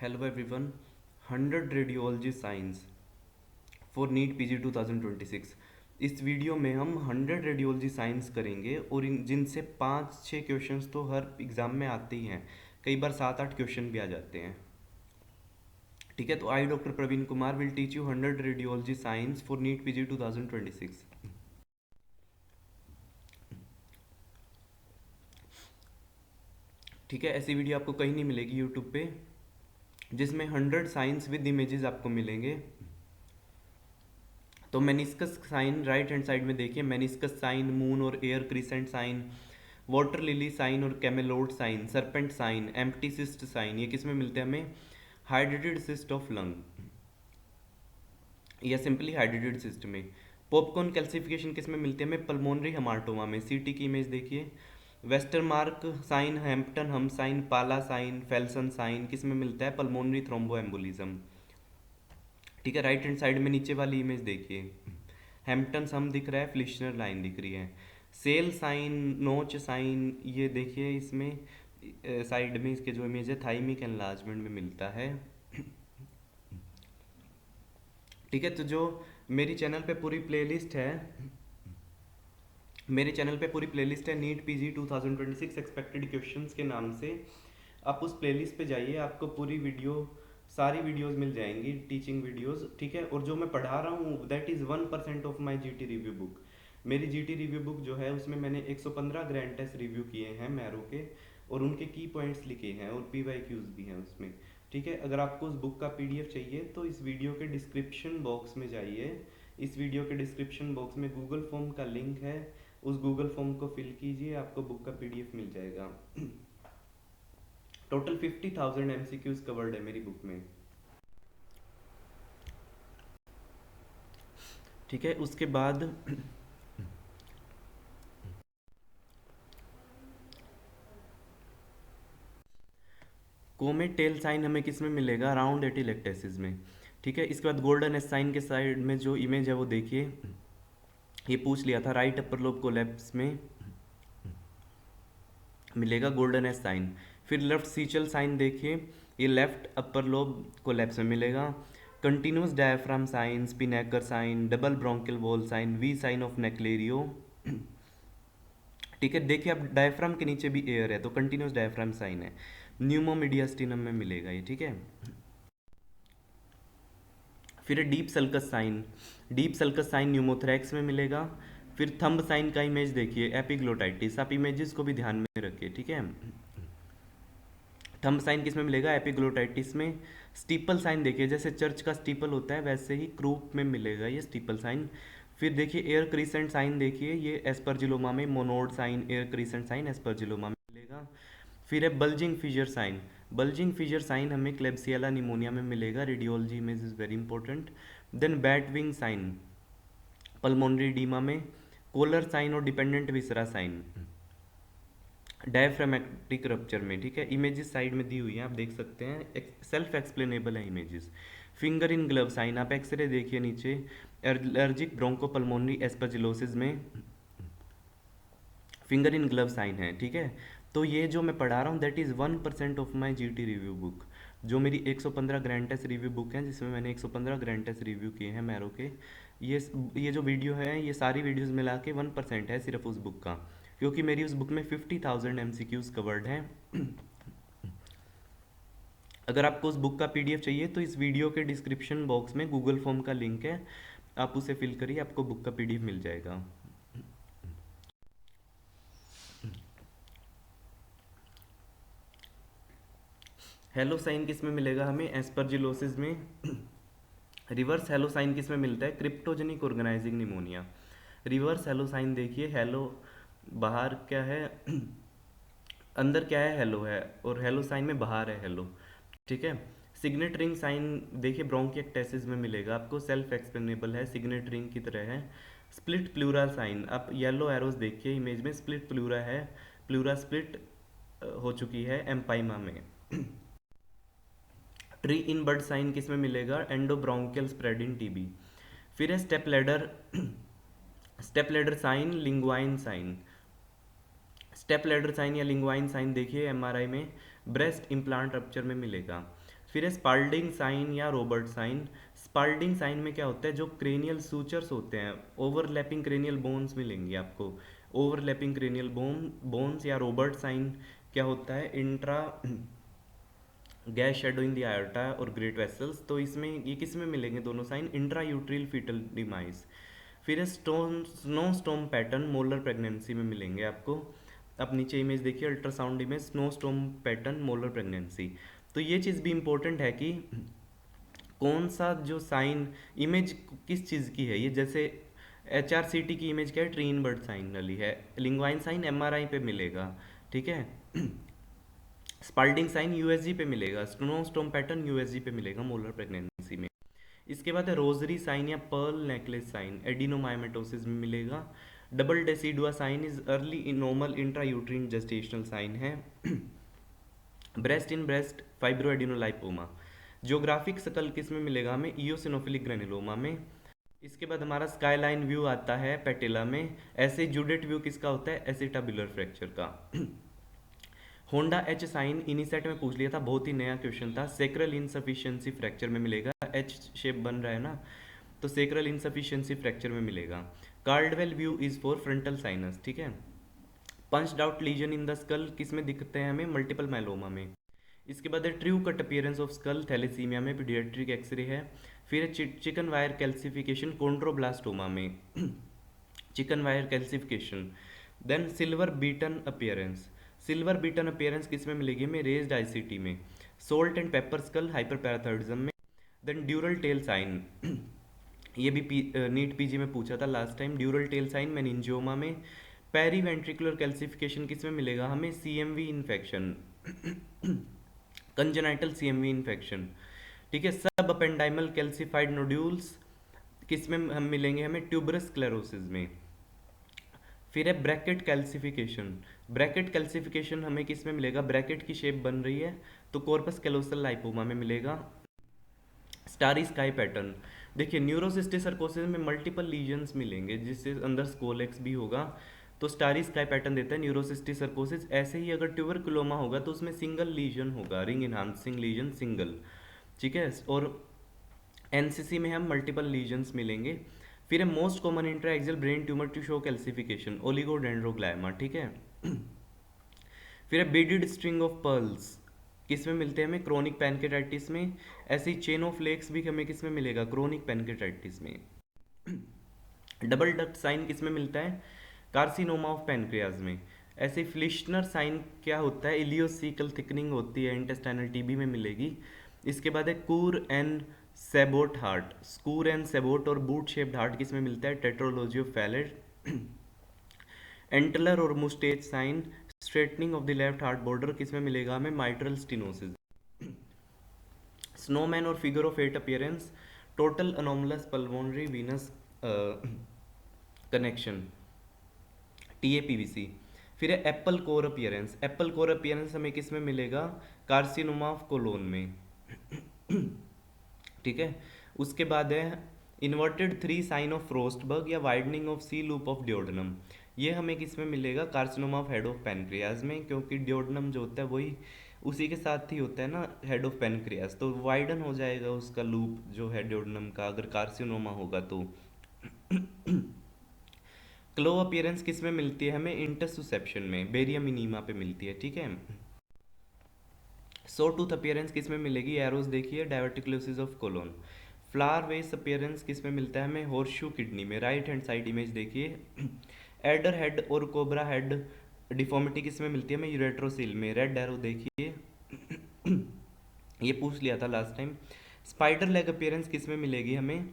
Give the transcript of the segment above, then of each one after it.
Hello everyone. 100 radiology science for NEET PG 2026। इस video में हम 100 रेडियोलॉजी साइंस करेंगे और जिनसे 5-6 क्वेश्चंस तो हर एग्ज़ाम में आते ही हैं, कई बार 7-8 क्वेश्चन भी आ जाते हैं। ठीक है, तो I doctor Praveen Kumar will teach you 100 radiology science for NEET PG 2026। ठीक है, ऐसी वीडियो आपको कहीं नहीं मिलेगी यूट्यूब पे, जिसमें 100 साइंस विद इमेजेस आपको मिलेंगे। तो meniscus sign right hand side में देखिए, मेनिस्कस साइन, मून और air crescent sign, water lily sign और camalote sign, serpent sign, empty cyst sign, ये किस में मिलते हैं हमें? हाइड्रेटेड सिस्ट ऑफ लंग या सिंपली हाइड्रेटेड सिस्ट में। पॉपकॉर्न कैल्सिफिकेशन किस में मिलती है हमें? पल्मोनरी हेमाटोमा में। सीटी की इमेज देखिए, वेस्टरमार्क साइन, हैम्पटन हम साइन, पाला साइन, फेल्सन साइन किस में मिलता है? Pulmonary thromboembolism. ठीक है, राइट हैंड साइड में नीचे वाली इमेज देखिए, हैम्पटन सम दिख रहा है, फ्लिशनर लाइन दिख रही है। सेल साइन, नोच साइन, ये देखिए इसमें साइड में इसके जो इमेज है थाइमिक एनलार्जमेंट में मिलता है। ठीक है, तो जो मेरी चैनल पे पूरी प्लेलिस्ट है, मेरे चैनल पे पूरी प्लेलिस्ट है नीट पीजी 2026 एक्सपेक्टेड क्वेश्चंस के नाम से। आप उस प्लेलिस्ट पे जाइए, आपको पूरी वीडियो, सारी वीडियोस मिल जाएंगी, टीचिंग वीडियोस। ठीक है, और जो मैं पढ़ा रहा हूँ that is 1% of my GT review book. मेरी जीटी रिव्यू बुक जो है उसमें मैंने 115 ग्रैंड टेस्ट रिव्यू किए हैं मैरो के, और उनके की पॉइंट्स लिखे हैं और PYQs भी हैं उसमें। ठीक है, अगर आपको उस बुक का PDF चाहिए तो इस वीडियो के डिस्क्रिप्शन बॉक्स में जाइए। इस वीडियो के डिस्क्रिप्शन बॉक्स में गूगल फॉर्म का लिंक है, उस गूगल फॉर्म को फिल कीजिए, आपको बुक का PDF मिल जाएगा। टोटल 50,000 MCQs कवर्ड है मेरी बुक में। ठीक है, उसके बाद कोमेट टेल साइन हमें किस में मिलेगा? राउंड एटिलेक्टेसिस में। ठीक है, इसके बाद गोल्डन एस साइन के साइड में जो इमेज है वो देखिए, ये पूछ लिया था, राइट अपर लोब कोलैप्स में मिलेगा गोल्डन एस साइन। फिर लेफ्ट सीचल साइन देखिए, ये लेफ्ट अपर लोब कोलैप्स में मिलेगा। Continuous diaphragm sign, spinnaker sign, double bronchial wall sign, V sign of Naclerio. ठीक है, देखिए अब डायफ्राम के नीचे भी एयर है तो कंटिन्यूस डायफ्राम साइन है, न्यूमोमीडियास्टिनम में मिलेगा ये। ठीक है, फिर deep sulcus sign, deep sulcus sign pneumothorax में मिलेगा। फिर थंब साइन का इमेज देखिए, एपिग्लोटाइटिस, आप इमेजेस को भी ध्यान में रखिए। ठीक है, थंब साइन किस में मिलेगा? एपिग्लोटाइटिस में। स्टीपल साइन देखिए, जैसे चर्च का स्टीपल होता है वैसे ही क्रूप में मिलेगा ये स्टीपल साइन। फिर देखिए एयर क्रीसेंट साइन देखिए, ये एस्परजिलोमा में Monod sign, air crescent sign aspergilloma में मिलेगा। फिर है bulging fissure sign, bulging fissure sign हमें क्लेब्सियला निमोनिया में मिलेगा, radiology image is very important. Then bat wing sign pulmonary oedema में, कोलर साइन और dependent viscera sign diaphragmatic rupture में। ठीक है, इमेजेस साइड में दी हुई हैं, आप देख सकते हैं, सेल्फ एक्सप्लेनेबल है images. Finger in glove sign, आप एक्सरे देखिए नीचे, एलर्जिक ब्रोंकोपल्मोनरी एस्परजिलोसिस में फिंगर इन ग्लव साइन है। ठीक है, तो ये जो मैं पढ़ा रहा हूँ that is 1% of my GT review book, जो मेरी 115 ग्रैंड टेस्ट रिव्यू बुक है, जिसमें मैंने 115 ग्रैंड टेस्ट रिव्यू किए हैं मैरो के। ये जो वीडियो है, ये सारी वीडियोस मिला के 1% है सिर्फ उस बुक का, क्योंकि मेरी उस बुक में 50,000 MCQs कवर्ड हैं। अगर आपको उस बुक का PDF चाहिए तो इस वीडियो के डिस्क्रिप्शन बॉक्स में गूगल फॉर्म का लिंक है, आप उसे फिल करिए, आपको बुक का PDF मिल जाएगा। हेलो साइन किस में मिलेगा हमें? एस्परजिलोसिस में। रिवर्स हेलो साइन किस में मिलता है? Cryptogenic organizing pneumonia. Reverse halo sign देखिए, हेलो बाहर क्या है अंदर क्या है? हेलो है, और हेलो साइन में बाहर है हेलो। ठीक है, सिग्नेट रिंग साइन देखिए, ब्रोंकिएक्टेसिस में मिलेगा आपको, सेल्फ एक्सप्लेनेबल है, सिग्नेट रिंग की तरह है। स्प्लिट प्लूरा साइन, आप येलो एरोज देखिए इमेज में, स्प्लिट प्लूरा है, प्लूरा स्प्लिट हो चुकी है एम्पाइमा में। ट्री इन बर्ड साइन किस में मिलेगा? Endobronchial spread in TB। फिर है step ladder, step ladder sign, linguine sign. Step ladder sign या लिंग्वाइन साइन देखिए MRI में ब्रेस्ट इम्प्लांट रप्चर में मिलेगा। फिर है स्पाल्डिंग साइन या रोबर्ट साइन। स्पाल्डिंग साइन में क्या होता है, जो क्रेनियल सूचर्स होते हैं, ओवरलैपिंग क्रेनियल बोन्स मिलेंगे आपको, ओवरलैपिंग क्रेनियल बोन्स। या रोबर्ट साइन क्या होता है, intra gas shadow in the iota और ग्रेट वेसल्स। तो इसमें ये किस में मिलेंगे दोनों साइन, इंट्रा यूट्रिल फीटल डिमाइस। फिर है स्नो स्टोम पैटर्न मोलर प्रेगनेंसी में मिलेंगे आपको। अब नीचे इमेज देखिए, ultrasound image, snow स्टोम pattern molar pregnancy. तो ये चीज़ भी इम्पोर्टेंट है कि कौन सा जो साइन इमेज किस चीज़ की है। ये जैसे HRCT की इमेज क्या है, ट्रीन बर्ड साइन वाली है, लिंग्वाइन साइन MRI पे मिलेगा, ठीक है। स्पाल्डिंग साइन USG पे मिलेगा, स्टोम पैटर्न USG पे मिलेगा मोलर प्रेगनेंसी में। इसके बाद है रोजरी साइन या पर्ल नेकलेस साइन, एडिनोमाइमेटोसिस में मिलेगा। Double decidua sign is early normal intrauterine gestational sign है। Breast in breast fibroadenolipoma. Geographic skull किस में मिलेगा हमें, इयोसिनोफिलिक ग्रेनुलोमा में। इसके बाद हमारा स्काईलाइन व्यू आता है पेटेला में। ऐसे जूडेट व्यू किसका होता है, एसिटाबुलर फ्रैक्चर का। होंडा H साइन इन्हीं सेट में पूछ लिया था, बहुत ही नया क्वेश्चन था। सेक्रल इनसफिशियंसी फ्रैक्चर में मिलेगा, H शेप बन रहा है ना, तो सेक्रल इनसफिशियंसी फ्रैक्चर में मिलेगा। Caudwell view is for frontal sinus, ठीक है। Punched out lesion in the skull किस में दिखते हैं हमें, मल्टीपल माइलोमा में। इसके बाद है true cut appearance of skull thalassemia में, पीडियाट्रिक एक्सरे है। फिर चिकन वायर कैल्सिफिकेशन कॉन्ड्रोब्लास्टोमा में chicken wire calcification. Then silver beaten appearance, silver beaten appearance किस में मिलेगी हमें, रेज्ड ICT में। Salt and pepper skull hyperparathyroidism में। देन ड्यूरल टेल साइन, ये भी नीट PG में पूछा था last time, dural tail sign meningioma में। पेरी वेंट्रिकुलर कैल्सिफिकेशन किस में मिलेगा हमें, CMV infection, congenital CMV infection, ठीक है। सब अपेंडाइमल कैल्सिफाइड नोड्यूल्स किस में हम मिलेंगे हमें, ट्यूबरस स्क्लेरोसिस में। फिर है ब्रैकेट कैल्सिफिकेशन, ब्रैकेट कैल्सिफिकेशन हमें किस में मिलेगा, ब्रैकेट की शेप बन रही है तो कॉर्पस कैलोसल लाइपोमा में मिलेगा। स्टारी स्काई पैटर्न, देखिए न्यूरोसिस्टिक सर्कोसिस में मल्टीपल लीजन्स मिलेंगे जिससे अंदर स्कोलेक्स भी होगा, तो स्टारी स्काई पैटर्न देता है न्यूरोसिस्टिक सर्कोसिस। ऐसे ही अगर ट्यूबरकुलोमा होगा तो उसमें सिंगल लीजन होगा, रिंग इनहांसिंग लीजन सिंगल, ठीक है। और NCC में हम मल्टीपल लीजन्स मिलेंगे। फिर है most common intraaxial brain tumour to show calcification, oligodendroglioma, ठीक है। फिर है बीडेड स्ट्रिंग ऑफ पर्ल्स, किस में मिलते हैं हमें, क्रोनिक पैनकेटाइटिस में। ऐसे ही चेन ऑफ फ्लेक्स भी हमें किस में मिलेगा, क्रोनिक पैनकेटाइटिस में। डबल डक्ट साइन किस में मिलता है, कार्सिनोमा ऑफ पैनक्रियाज में। ऐसे फ्लिशनर साइन क्या होता है, इलियोसिकल थिकनिंग होती है, इंटेस्टाइनल TB में मिलेगी। इसके बाद है कूर एंड सेबोट हार्ट, स्कूर एंड सेबोट और बूट शेप्ड हार्ट किस में मिलता है, टेट्रोलॉजी ऑफ फैलेट। एंटलर और moustache sign, straightening of the left heart border किस में मिलेगा हमें, माइट्रल स्टिनोसिस। स्नोमैन और figure of 8 appearance, total anomalous pulmonary venous connection, TAPVC। फिर है apple core appearance, apple core appearance हमें किस में मिलेगा, कार्सिनोमा ऑफ कोलोन में, ठीक है। उसके बाद है इन्वर्टेड 3 साइन ऑफ फ्रोस्टबर्ग या widening of C loop of duodenum, ये हमें किस में मिलेगा, carcinoma of head of pancreas में, क्योंकि डियोडनम जो होता है वही उसी के साथ ही होता है ना, हेड ऑफ पैनक्रियाज, तो वाइडन हो जाएगा उसका लूप जो है डियोडनम का अगर कार्सिनोमा होगा तो। क्लो अपीयरेंस किस में मिलती है हमें, इंटरसुसेप्शन में, बेरियम इनीमा पे मिलती है, ठीक है। सो टूथ अपीयरेंस किस में मिलेगी, एरोस देखिए, diverticulosis of colon. Flower vase appearance किस में मिलता है हमें, हॉर्सशू किडनी में, राइट हैंड साइड इमेज देखिए। एडर हेड और कोबरा हेड डिफॉर्मिटी किस में मिलती है हमें, यूरेट्रोसिल में, रेड एरो देखिए। ये पूछ लिया था last time. Spider leg appearance किस में मिलेगी हमें,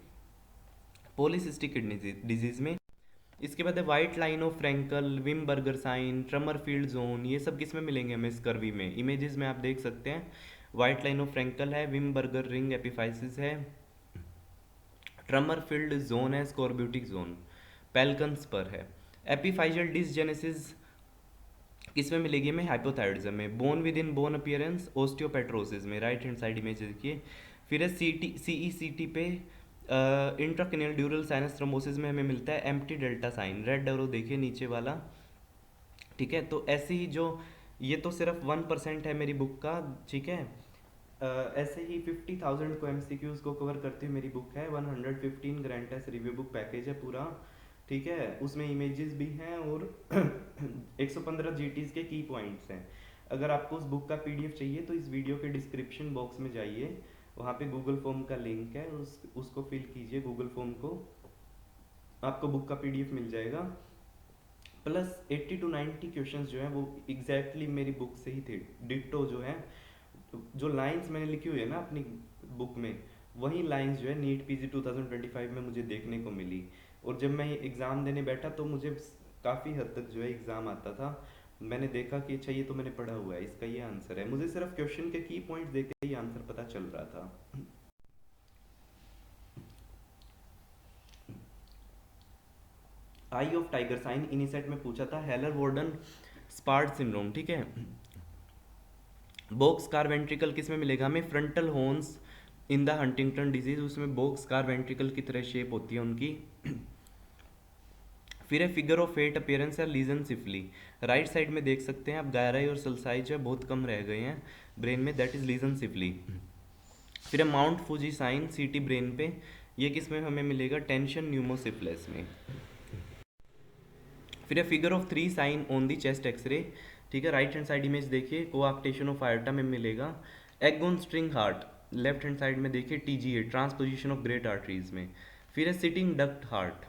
पॉलीसिस्टिक किडनी डिजीज में। इसके बाद है white line of Frankel, Wimberger sign, Trummer field zone, ये सब किस में मिलेंगे हमें, स्कर्वी में। इमेजेस में आप देख सकते हैं, वाइट लाइन ऑफ फ्रैंकल है, विमबर्गर रिंग एपिफाइसिस है, ट्रमर फील्ड जोन है, स्कॉर्ब्यूटिक जोन पेल्कन्स पर है। एपिफाइजल डिसजेनेसिस किस में मिलेगी हमें, हाइपोथायरॉइडिज्म में। Bone within bone appearance osteopetrosis में, राइट हैंड साइड इमेज देखिए। फिर है CECT पे इंट्राक्रेनियल ड्यूरल साइनस थ्रोम्बोसिस में हमें मिलता है empty delta sign, red arrow देखिए नीचे वाला, ठीक है। तो ऐसे ही जो ये तो सिर्फ 1% है मेरी बुक का, ठीक है। ऐसे ही 50,000 को एमसीक्यूज को कवर करती हुई मेरी बुक है। 115 grand test review book package है पूरा, ठीक है। उसमें इमेजेस भी हैं और 115 जीटीज के की पॉइंट्स हैं। अगर आपको उस बुक का पीडीएफ चाहिए तो इस वीडियो के डिस्क्रिप्शन बॉक्स में जाइए, वहाँ पे गूगल फॉर्म का लिंक है, उसको फिल कीजिए गूगल फॉर्म को, आपको बुक का पीडीएफ मिल जाएगा। प्लस 80 to 90 क्वेश्चंस जो हैं वो एग्जैक्टली मेरी बुक से ही थे, डिट्टो जो है, जो लाइंस मैंने लिखी हुई है ना अपनी बुक में, वही लाइंस जो है नीट पीजी 2025 में मुझे देखने को मिली। और जब मैं एग्ज़ाम देने बैठा तो मुझे काफ़ी हद तक जो है एग्ज़ाम आता था, मैंने देखा कि अच्छा ये तो मैंने पढ़ा हुआ है, इसका ये आंसर है, मुझे सिर्फ क्वेश्चन के की पॉइंट्स देख के ही आंसर पता चल रहा था। आई ऑफ टाइगर साइन इनिसेट में पूछा था, हेलर वॉर्डन स्पार्ट सिंड्रोम, ठीक है। बॉक्स कार वेंट्रिकल किस में मिलेगा हमें, frontal horns in the Huntington disease, उसमें बॉक्स कार वेंट्रिकल की तरह शेप होती है उनकी। फिर है फिगर ऑफ फेट अपीयरेंस या लीजन सिफली, राइट साइड में देख सकते हैं आप, गायराई और सल्साई जो है बहुत कम रह गए हैं ब्रेन में, दैट इज लीजन सिफली। फिर है माउंट फूजी साइन सीटी ब्रेन पे, ये किस में हमें मिलेगा, टेंशन न्यूमोसिफिलिस में। फिर है figure of 3 sign on the chest X-ray, ठीक है, राइट हैंड साइड इमेज देखिए, कोआक्टेशन ऑफ आयरटा में मिलेगा। Egg on string heart, left hand side में देखिए TGA, transposition of great arteries में। फिर है sitting duct heart,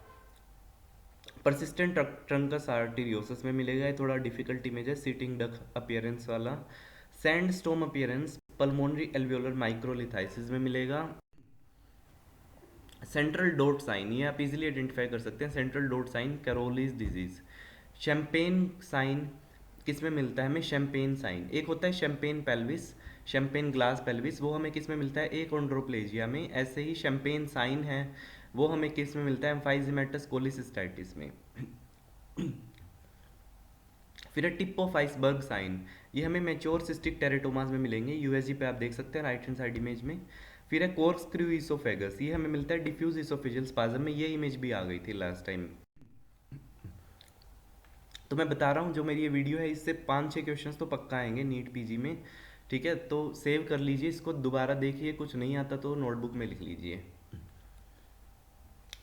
persistent trunks arteriosus में मिलेगा, ये थोड़ा डिफिकल्ट इमेज है, सिटिंग डक्ट अपीयरेंस वाला। सैंड स्टोम अपीयरेंस पल्मोनरी एल्वियोलर माइक्रोलिथाइसिस में मिलेगा। सेंट्रल डॉट साइन, ये आप इजीली आइडेंटिफाई कर सकते हैं, central dot sign Caroli's disease. Champagne sign किस में मिलता है हमें, शैम्पेन साइन, एक होता है champagne pelvis, champagne glass pelvis, वो हमें किस में मिलता है, एकोंड्रोप्लेजिया में। ऐसे ही शैम्पेन साइन है वो हमें किस में मिलता है, एम्फाइजेमेटस कोलिसिस्टाइटिस में। फिर है टिप ऑफ आइसबर्ग साइन, ये हमें मैच्योर सिस्टिक टेरेटोमास में मिलेंगे, यूएसजी पे आप देख सकते हैं राइट हैंड साइड इमेज में। फिर है कॉर्कस्क्रू इसोफेगस, ये हमें मिलता है डिफ्यूज इसोफेजियल स्पाज्म में, ये इमेज भी आ गई थी लास्ट टाइम। तो मैं बता रहा हूँ जो मेरी ये वीडियो है इससे 5-6 क्वेश्चंस तो पक्का आएंगे नीट पीजी में, ठीक है। तो सेव कर लीजिए इसको, दोबारा देखिए, कुछ नहीं आता तो नोटबुक में लिख लीजिए,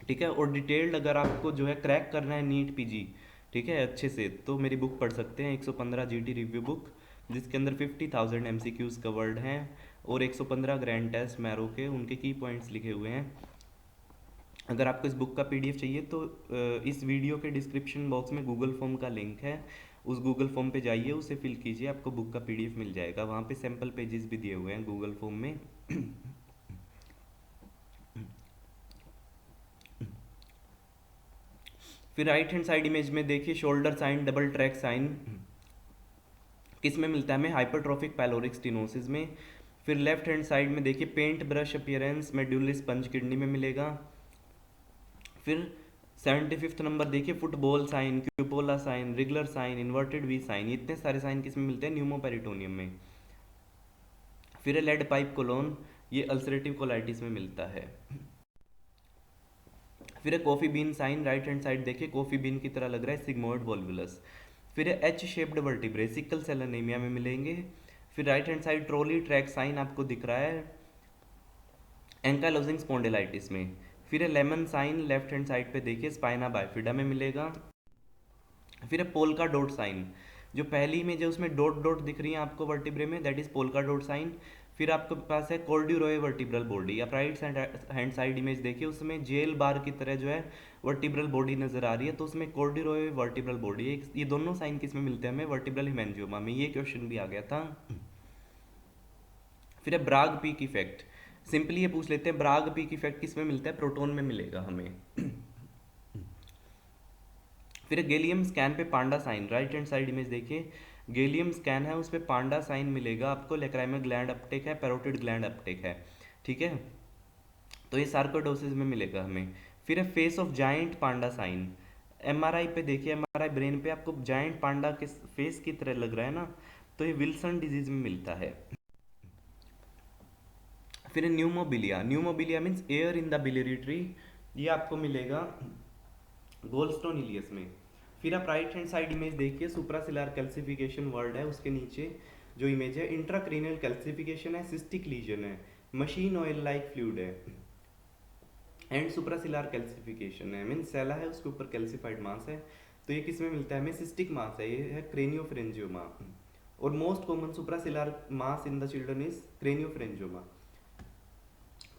ठीक है। और डिटेल्ड अगर आपको जो है क्रैक करना है नीट पीजी, ठीक है, अच्छे से, तो मेरी बुक पढ़ सकते हैं 115 जीटी रिव्यू बुक, जिसके अंदर 50,000 एमसीक्यूज कवर्ड हैं और 115 ग्रैंड टेस्ट मैरो के उनके की पॉइंट्स लिखे हुए हैं। अगर आपको इस बुक का पीडीएफ चाहिए तो इस वीडियो के डिस्क्रिप्शन बॉक्स में गूगल फॉर्म का लिंक है, उस गूगल फॉर्म पे जाइए, उसे फिल कीजिए, आपको बुक का पीडीएफ मिल जाएगा। वहाँ पे सैम्पल पेजेस भी दिए हुए हैं गूगल फॉर्म में। फिर राइट हैंड साइड इमेज में देखिए shoulder sign, double track sign किस में मिलता है हमें, हाइपरट्रोफिक पाइलोरिक स्टेनोसिस में। फिर लेफ्ट हैंड साइड में देखिए paint brush appearance medullary sponge kidney में मिलेगा। फिर 75th नंबर देखिए football sign, cupola sign, Rigler sign, inverted V sign, इतने सारे साइन किस में मिलते हैं, न्यूमोपेरिटोनियम में। फिर है लेड पाइप कोलोन, ये अल्सरेटिव कोलाइटिस में मिलता है। फिर है coffee bean sign, right hand side देखिए कॉफी बीन की तरह लग रहा है, सिग्मोइड वोल्वुलस। फिर है H shaped vertebrae, sickle cell anaemia में मिलेंगे। फिर right hand side trolley track sign आपको दिख रहा है एंकालोजिंग स्पॉन्डिलाइटिस में। फिर है lemon sign, left hand side पे देखिए स्पाइना बाइफिडा में मिलेगा। फिर है पोल्का डॉट साइन, जो पहली में जो उसमें डॉट डॉट दिख रही है आपको वर्टिब्रे में, that is polka dot sign. फिर आपके पास है कॉर्ड्यूरोय वर्टिब्रल बॉडी, आप राइट हैंड साइड इमेज देखिए, उसमें जेल बार की तरह जो है वर्टिब्रल बॉडी नजर आ रही है, तो उसमें कॉर्ड्यूरोय वर्टिब्रल बॉडी है। ये दोनों साइन किस में मिलते हैं हमें, वर्टिब्रल हिमेंजियोमा में, ये क्वेश्चन भी आ गया था। फिर है ब्राग पीक इफेक्ट, सिंपली ये पूछ लेते हैं ब्राग पीक इफेक्ट किस में मिलता है, प्रोटोन में मिलेगा हमें। फिर गैलियम स्कैन पे panda sign, right hand side image देखिए, गैलियम स्कैन है उस पर पांडा साइन मिलेगा आपको, लेक्राइमल ग्लैंड अपटेक है, पैरोटिड ग्लैंड अपटेक है, ठीक है, तो ये सार्कोडोसिस में मिलेगा हमें। फिर है face of giant panda sign, MRI पे देखिए, एमआरआई ब्रेन पे आपको जाइंट पांडा के फेस की तरह लग रहा है ना, तो ये विल्सन डिजीज में मिलता है। फिर pneumobilia, pneumobilia means air in the biliary tree, ये आपको मिलेगा गोल्डस्टोन इलियस में। फिर आप राइट हैंड साइड इमेज देखिए, सुप्रासिलर कैल्सिफिकेशन वर्ड है, उसके नीचे जो इमेज है, इंट्राक्रेनियल कैल्सिफिकेशन है, सिस्टिक लीजन है, मशीन ऑयल लाइक फ्लूइड है, एंड सुप्रासिलार कैल्सिफिकेशन है, मीन सेला है उसके ऊपर कैल्सिफाइड मास है। तो ये किस में मिलता है हमें, सिस्टिक मास है, ये है क्रेनियोफ्रेंजियोमा। और most common suprasellar mass in the children is craniopharyngioma.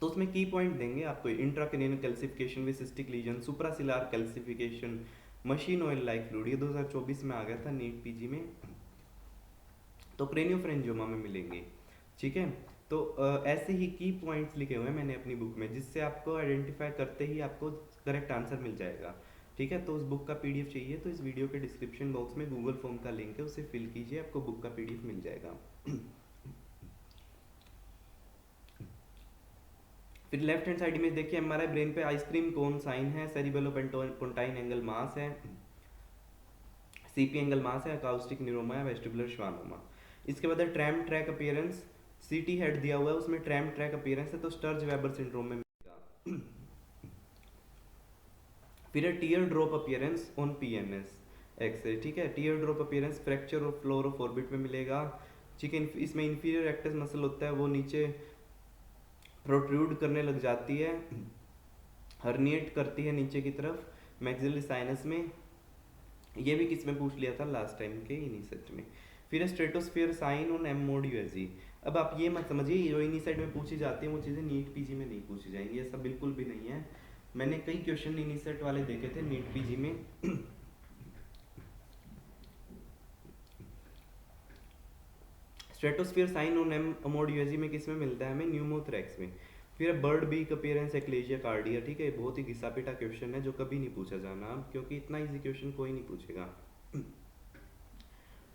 तो उसमें की पॉइंट देंगे आपको, intracranial calcification with cystic lesion, suprasellar calcification, machine oil like fluid, ये 2024 में आ गया था नीट पीजी में, तो क्रेनियोफ्रेंजियोमा में मिलेंगे। ठीक है, तो ऐसे ही की पॉइंट्स लिखे हुए हैं मैंने अपनी बुक में, जिससे आपको आइडेंटिफाई करते ही आपको करेक्ट आंसर मिल जाएगा। ठीक है, तो उस बुक का पीडीएफ चाहिए तो इस वीडियो के डिस्क्रिप्शन बॉक्स में गूगल फॉर्म का लिंक है, उसे फिल कीजिए, आपको बुक का पीडीएफ मिल जाएगा। फिर लेफ्ट हैंड साइड में देखिए एमआरआई ब्रेन पे आइसक्रीम कोन साइन है, सेरिबेलोपोंटाइन एंगल मास है, सीपी एंगल मास है, अकाउस्टिक न्यूरोमा है, वेस्टिबुलर श्वानोमा। इसके बाद ट्रैम ट्रैक अपीयरेंस, सीटी हेड दिया हुआ है उसमें ट्रैम ट्रैक अपीयरेंस है, तो स्टर्ज वेबर सिंड्रोम में मिलेगा। फिर tear drop appearance on PNS X-ray. ठीक है, tear drop appearance fracture of floor of orbit में मिलेगा। ठीक है, इसमें इंफीरियर रेक्टस मसल होता है, वो नीचे प्रोट्रूड करने लग जाती है, हर्निएट करती है नीचे की तरफ मैक्सिलरी साइनस में। ये भी किस में पूछ लिया था लास्ट टाइम के इन्हीं सेट में। फिर stratosphere sign on M mode USG. अब आप ये मत समझिए जो इन्हीं साइड में पूछी जाती है वो चीज़ें नीट पीजी में नहीं पूछी जाएंगी, ऐसा बिल्कुल भी नहीं है। मैंने कई क्वेश्चन इन्हीं सेट वाले देखे थे नीट पीजी में। Stratosphere sign on M mode USG में किस में मिलता है हमें, न्यूमोथ्रैक्स में। फिर bird beak appearance achalasia cardia. ठीक है, बहुत ही घिसा पिटा क्वेश्चन है जो कभी नहीं पूछा जाना अब, क्योंकि इतना इजी क्वेश्चन कोई नहीं पूछेगा।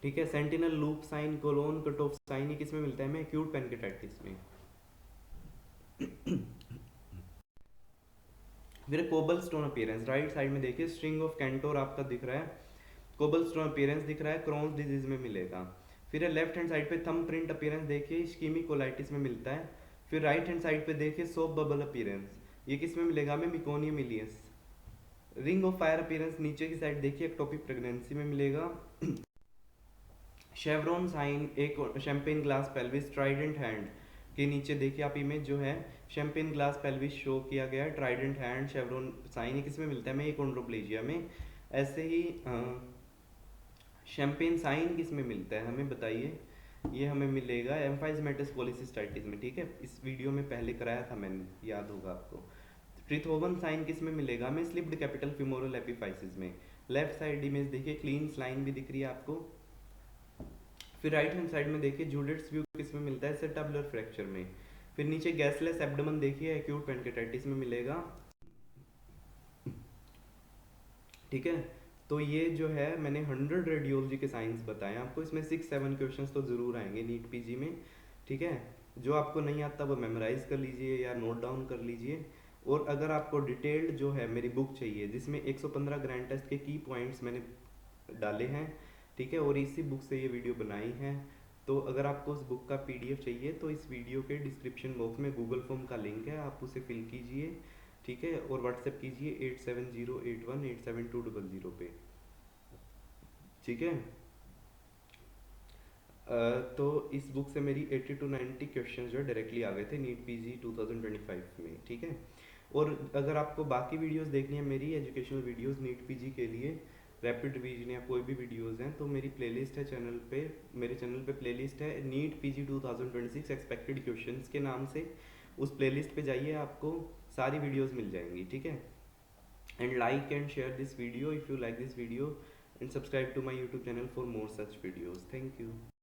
ठीक है, sentinel loop sign, colon cut off sign, ये किस में मिलता है हमें, एक्यूट पैनक्रेटाइटिस में। फिर cobblestone appearance, right side में देखिए स्ट्रिंग ऑफ कैंटोर आपका दिख रहा है, कोबल स्टोन अपीयरेंस दिख रहा है, क्रॉन्स डिजीज में मिलेगा। फिर लेफ्ट हैंड साइड पे थंब प्रिंट अपीयरेंस देखिए इस्कीमिक कोलाइटिस में मिलता है। फिर राइट हैंड साइड पे देखिए सोप बबल अपीयरेंस, ये किस में मिलेगा हमें, meconium ileus. Ring of fire appearance नीचे की साइड देखिए एक्टोपिक प्रेगनेंसी में मिलेगा। शेवरॉन साइन एक champagne glass pelvis, trident hand के नीचे देखिए आप इमेज जो है शैंपेन ग्लास पेल्विस शो किया गया है, ट्राइडेंट हैंड शेवरॉन साइन, ये किस में मिलता है हमें, कोंड्रोप्लेजिया में। ऐसे ही शैंपेन साइन किस में मिलता है हमें बताइए, ये हमें मिलेगा एम्फाइजमेटस पॉलीसिस्टाइटिस में। ठीक है, इस वीडियो में पहले कराया था मैंने, याद होगा आपको। ट्रिथोवन साइन किस में मिलेगा हमें, स्लिप्ड कैपिटल फिमोरल एपिफाइसिस में। लेफ्ट साइड इमेज देखिए क्लीन लाइन भी दिख रही है आपको। फिर राइट हैंड साइड में देखिए जूलियट्स व्यू किस में मिलता है, सेटाबुलर फ्रैक्चर में। फिर नीचे गैसलेस एब्डोमेन देखिए एक्यूट पैनक्रेटाइटिस में मिलेगा। ठीक है, तो ये जो है मैंने 100 रेडियोलॉजी के साइंस बताए आपको, इसमें 6-7 क्वेश्चंस तो ज़रूर आएंगे नीट पीजी में। ठीक है, जो आपको नहीं आता वो मेमोराइज कर लीजिए या नोट डाउन कर लीजिए। और अगर आपको डिटेल्ड जो है मेरी बुक चाहिए जिसमें 115 ग्रैंड टेस्ट के की पॉइंट्स मैंने डाले हैं, ठीक है, और इसी बुक से ये वीडियो बनाई है, तो अगर आपको उस बुक का पीडीएफ चाहिए तो इस वीडियो के डिस्क्रिप्शन बॉक्स में गूगल फॉर्म का लिंक है, आप उसे फिल कीजिए। ठीक है, और व्हाट्सएप कीजिए 8708187200 पे। ठीक है, तो इस बुक से मेरी 80 to 90 क्वेश्चन जो है डायरेक्टली आ गए थे नीट पीजी 2025 में। ठीक है, और अगर आपको बाकी वीडियोस देखनी है मेरी एजुकेशनल वीडियोस नीट पीजी के लिए, रैपिड रिवीजन या कोई भी वीडियोस हैं, तो मेरी प्लेलिस्ट है चैनल पे, मेरे चैनल पे प्लेलिस्ट है नीट पीजी 2026 एक्सपेक्टेड क्वेश्चंस के नाम से। उस प्लेलिस्ट पे जाइए, आपको सारी वीडियोस मिल जाएंगी। ठीक है, and like and share this video if you like this video, and subscribe to my YouTube channel for more such videos. Thank you.